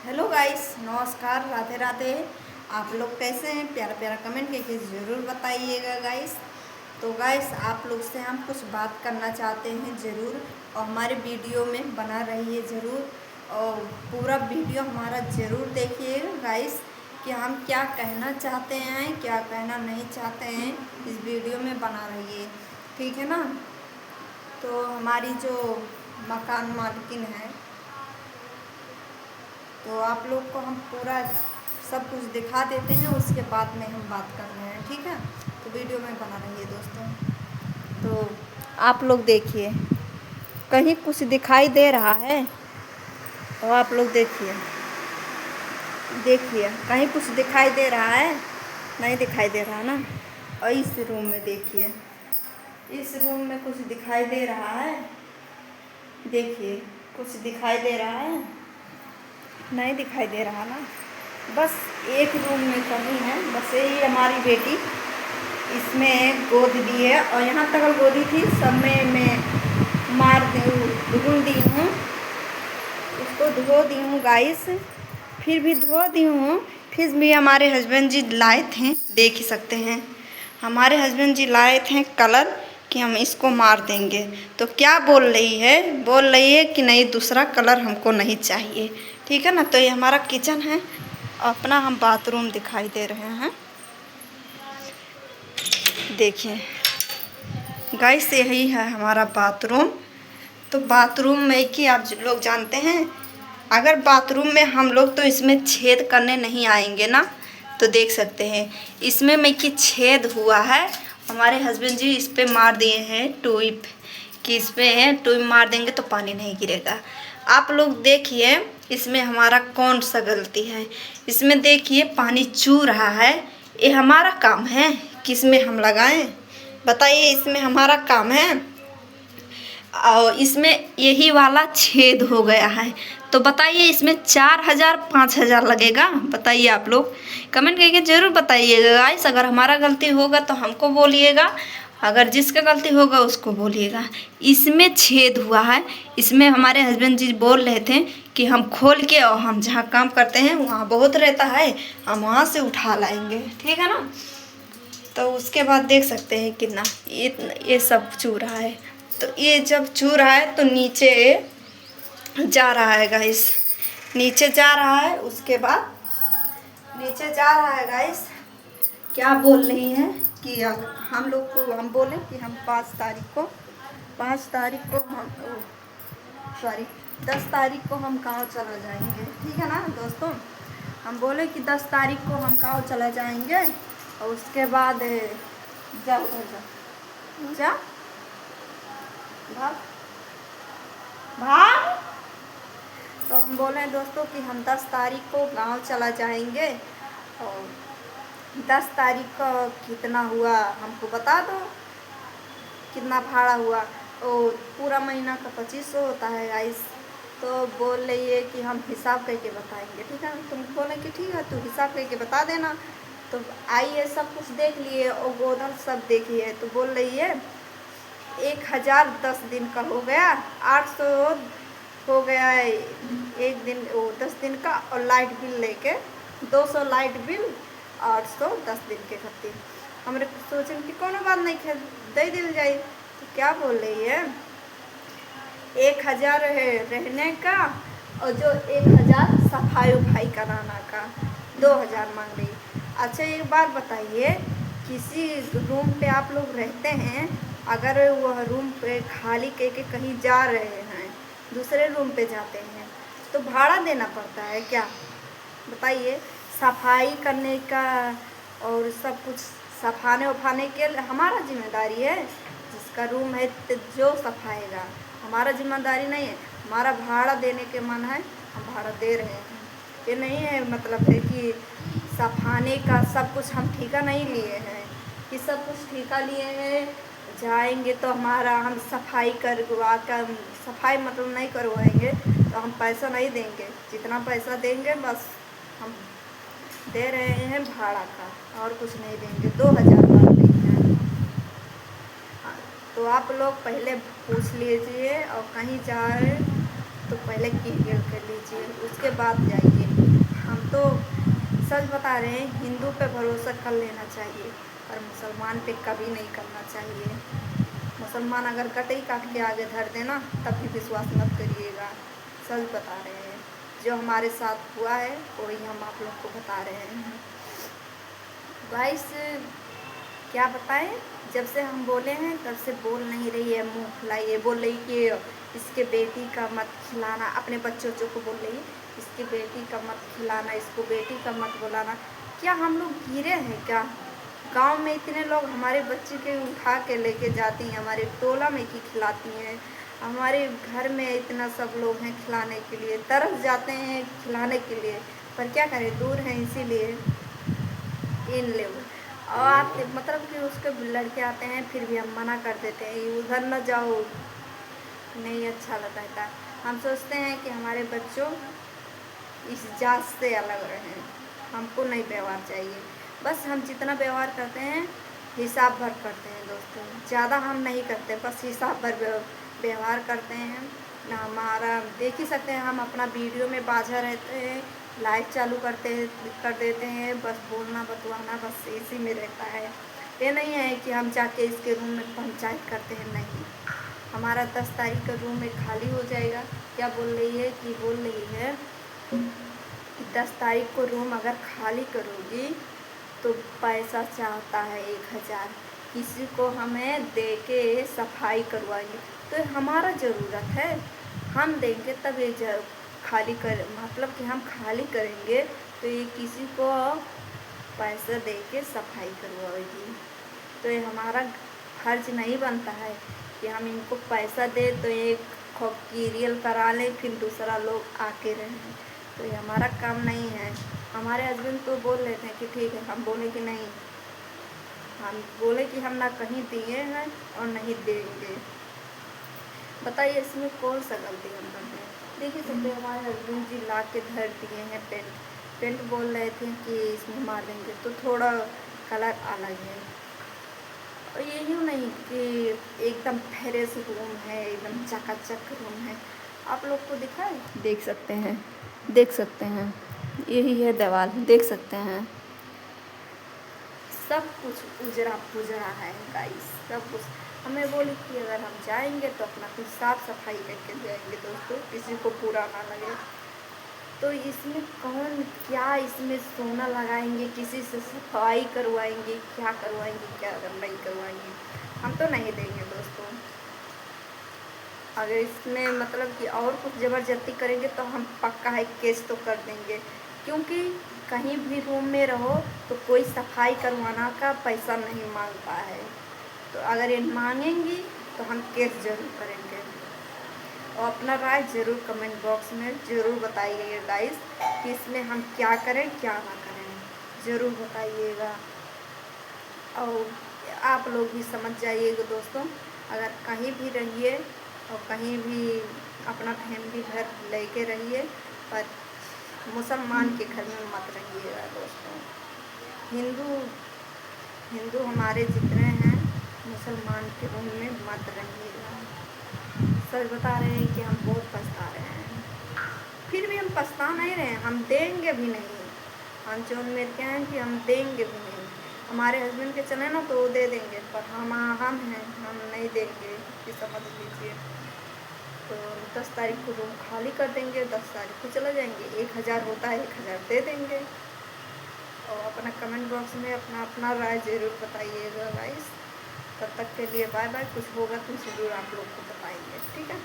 Hello guys, नमस्कार, राधे राधे। आप लोग कैसे हैं? प्यारा प्यारा कमेंट करके ज़रूर बताइएगा गाइस। तो गाइस, आप लोग से हम कुछ बात करना चाहते हैं ज़रूर, और हमारे वीडियो में बना रहिए ज़रूर, और पूरा वीडियो हमारा ज़रूर देखिएगा गाइस कि हम क्या कहना चाहते हैं, क्या कहना नहीं चाहते हैं। इस वीडियो में बना रहिए, ठीक है ना। तो हमारी जो मकान मालकिन है, तो आप लोग को हम पूरा सब कुछ दिखा देते हैं, उसके बाद में हम बात कर रहे हैं, ठीक है। तो वीडियो में बना रहिए दोस्तों। तो आप लोग देखिए, कहीं कुछ दिखाई दे रहा है? तो आप लोग देखिए, देखिए कहीं कुछ दिखाई दे रहा है? नहीं दिखाई दे रहा ना। और इस रूम में देखिए, इस रूम में कुछ दिखाई दे रहा है? देखिए, कुछ दिखाई दे रहा है? नहीं दिखाई दे रहा ना। बस एक रूम में कमी है, बस यही हमारी बेटी इसमें गोद दी है, और यहाँ तक गोदी थी सब में मैं धुल दी हूँ, उसको धो दी हूँ गाइस, फिर भी धो दी हूँ। फिर भी हमारे हस्बैंड जी लाए थे, देख ही सकते हैं, हमारे हस्बैंड जी लाए थे कलर कि हम इसको मार देंगे। तो क्या बोल रही है कि नहीं, दूसरा कलर हमको नहीं चाहिए, ठीक है ना। तो ये हमारा किचन है, अपना हम बाथरूम दिखाई दे रहे हैं। देखिए गाइस, यही है हमारा बाथरूम। तो बाथरूम में कि आप लोग जानते हैं, अगर बाथरूम में हम लोग तो इसमें छेद करने नहीं आएंगे ना। तो देख सकते हैं इसमें में कि छेद हुआ है, हमारे हस्बैंड जी इस पे मार दिए हैं ट्यूब, कि इस पे ट्यूब मार देंगे तो पानी नहीं गिरेगा। आप लोग देखिए इसमें हमारा कौन सा गलती है। इसमें देखिए पानी चू रहा है, ये हमारा काम है कि इसमें हम लगाएं? बताइए, इसमें हमारा काम है? और इसमें यही वाला छेद हो गया है, तो बताइए इसमें 4,000 5,000 लगेगा? बताइए, आप लोग कमेंट करके ज़रूर बताइएगा गाइस। अगर हमारा गलती होगा तो हमको बोलिएगा, अगर जिसका गलती होगा उसको बोलिएगा। इसमें छेद हुआ है, इसमें हमारे हस्बैंड जी बोल रहे थे कि हम खोल के, और हम जहाँ काम करते हैं वहाँ बहुत रहता है, हम वहाँ से उठा लाएंगे, ठीक है ना। तो उसके बाद देख सकते हैं कितना ये सब चू रहा है। तो ये जब चू रहा है तो नीचे जा रहा है गाइस, नीचे जा रहा है, उसके बाद नीचे जा रहा है गाइस। क्या बोल रही हैं कि हम लोग को, हम बोले कि हम 5 तारीख को हम सॉरी 10 तारीख को हम गाँव चला जाएंगे, ठीक है ना दोस्तों। हम बोले कि 10 तारीख को हम गाँव चला जाएंगे, और उसके बाद जा भाग भाग। तो हम बोले दोस्तों कि हम 10 तारीख को गांव चला जाएंगे, और 10 तारीख को कितना हुआ हमको बता दो, कितना भाड़ा हुआ। और पूरा महीना का 2500 होता है गाइस। तो बोल रही है कि हम हिसाब करके बताएंगे, ठीक है। तुम बोले कि ठीक है, तू हिसाब करके बता देना। तो आइए, सब कुछ देख लिए और गोदर सब देखिए। तो बोल रही है 1,010 दिन का हो गया, 800 हो गया है एक दिन, वो 10 दिन का, और लाइट बिल लेके 200 लाइट बिल, 810 दिन के खातिर। हमारे सोचन कि कोनो बात नहीं है, दे दिल जाए। तो क्या बोल रही है, 1,000 है रहने का, और जो 1,000 सफाई उफाई कराना का, 2,000 मांग रही। अच्छा, एक बात बताइए, किसी रूम पे आप लोग रहते हैं, अगर वह रूम पे खाली करके कहीं जा रहे हैं, दूसरे रूम पे जाते हैं, तो भाड़ा देना पड़ता है क्या? बताइए। सफाई करने का और सब कुछ सफाने उफाने के हमारा जिम्मेदारी है, जिसका रूम है तो जो सफाएगा, हमारा जिम्मेदारी नहीं है। हमारा भाड़ा देने के मन है, हम भाड़ा दे रहे हैं। ये नहीं है मतलब है कि सफाने का सब कुछ हम ठेका नहीं लिए हैं, कि सब कुछ ठेका लिए हैं, जाएंगे तो हमारा हम सफाई करवा कर, सफाई मतलब नहीं करवाएंगे तो हम पैसा नहीं देंगे। जितना पैसा देंगे बस हम दे रहे हैं भाड़ा का, और कुछ नहीं देंगे। 2,000 मांग रही हैं। तो आप लोग पहले पूछ लीजिए, और कहीं जाए तो पहले क्लियर कर लीजिए, उसके बाद जाइए। तो सच बता रहे हैं, हिंदू पे भरोसा कर लेना चाहिए पर मुसलमान पे कभी नहीं करना चाहिए। मुसलमान अगर कटई काट के आगे धर देना तब भी विश्वास मत करिएगा। सच बता रहे हैं, जो हमारे साथ हुआ है वही हम आप लोग को बता रहे हैं। गाइस क्या बताएं, जब से हम बोले हैं तब से बोल नहीं रही है, मुंह फुलाइए। बोल रही कि इसके बेटी का मत खिलाना, अपने बच्चों को बोल रही इसकी बेटी का मत खिलाना, इसको बेटी का मत बुलाना। क्या हम लोग गिरे हैं क्या? गांव में इतने लोग हमारे बच्चे के उठा के लेके जाती हैं, हमारे टोला में की खिलाती हैं, हमारे घर में इतना सब लोग हैं खिलाने के लिए, तरस जाते हैं खिलाने के लिए, पर क्या करें, दूर हैं इसीलिए इन लोग। और आते मतलब कि उसके लड़के आते हैं फिर भी हम मना कर देते हैं, उधर न जाओ, नहीं अच्छा लगता है। हम सोचते हैं कि हमारे बच्चों इस जात से अलग रहें, हमको नहीं व्यवहार चाहिए। बस हम जितना व्यवहार करते हैं हिसाब भर करते हैं दोस्तों, ज़्यादा हम नहीं करते, बस हिसाब भर व्यवहार करते हैं ना। हमारा देख ही सकते हैं, हम अपना वीडियो में बाझा रहते हैं, लाइव चालू कर देते हैं, बस बोलना बतवाना बस इसी में रहता है। ये नहीं है कि हम जाके इसके रूम में पंचायत करते हैं, नहीं। हमारा 10 तारीख का रूम में खाली हो जाएगा। क्या बोल रही है कि बोल रही है कि 10 तारीख को रूम अगर खाली करोगी तो पैसा चाहता है 1000, किसी को हमें दे के सफाई करवाएंगे। तो हमारा ज़रूरत है, हम देंगे तब ये खाली कर, मतलब कि हम खाली करेंगे तो ये किसी को पैसा दे के सफाई करवाएगी। तो ये हमारा फर्ज नहीं बनता है कि हम इनको पैसा दे तो एक सीरियल करा लें फिर दूसरा लोग आके रहें। तो ये हमारा काम नहीं है। हमारे हस्बैंड तो बोल लेते हैं कि ठीक है, हम बोले कि नहीं, हम बोले कि हम ना कहीं दिए हैं और नहीं देंगे। बताइए इसमें कौन सा गलती हम करते हैं? देखिए सकते हमारे हस्बैंड जी ला के धर दिए हैं पेंट बोल रहे थे कि इसमें मार देंगे, तो थोड़ा कलर अलग है। और ये यूँ नहीं कि एकदम फ्रेश रूम है, एकदम चकाचक रूम है। आप लोग को दिखाए, देख सकते हैं, यही है दीवार, देख सकते हैं। सब कुछ उजरा पुजरा है गाइस, सब कुछ। हमें बोली कि अगर हम जाएंगे तो अपना कुछ साफ़ सफाई करके जाएंगे दोस्तों, किसी को बुरा ना लगे। तो इसमें कौन क्या, इसमें सोना लगाएंगे, किसी से सफाई करवाएंगे, क्या करवाएंगे, क्या अगर नहीं करवाएंगे, हम तो नहीं देंगे दोस्तों। अगर इसमें मतलब कि और कुछ ज़बरदस्ती करेंगे तो हम पक्का है केस तो कर देंगे, क्योंकि कहीं भी रूम में रहो तो कोई सफाई करवाना का पैसा नहीं मांगता है। तो अगर ये मांगेंगी तो हम केस ज़रूर करेंगे। और अपना राय ज़रूर कमेंट बॉक्स में ज़रूर बताइएगा गाइस कि इसमें हम क्या करें क्या ना करें, ज़रूर बताइएगा। और आप लोग भी समझ जाइएगा दोस्तों, अगर कहीं भी रहिए और कहीं भी अपना फैमिली घर लेके रहिए, पर मुसलमान के घर में मत रहिएगा दोस्तों। हिंदू हमारे जितने हैं, मुसलमान के रूम में मत रहिएगा। सच बता रहे हैं कि हम बहुत पछता रहे हैं, फिर भी हम पछता नहीं रहे हैं, हम देंगे भी नहीं। हम जो मेरे क्या हैं कि हम देंगे भी नहीं। हमारे हस्बैंड के चले ना तो वो दे देंगे, पर हम हैं, हम नहीं देंगे, ये समझ लीजिए। तो 10 तारीख को रूम खाली कर देंगे, 10 तारीख को चले जाएंगे। 1000 होता है, 1000 दे देंगे। और अपना कमेंट बॉक्स में अपना राय ज़रूर बताइएगा गाइस। तब तक के लिए बाय बाय। कुछ होगा तो ज़रूर आप लोग को बताएंगे, ठीक है।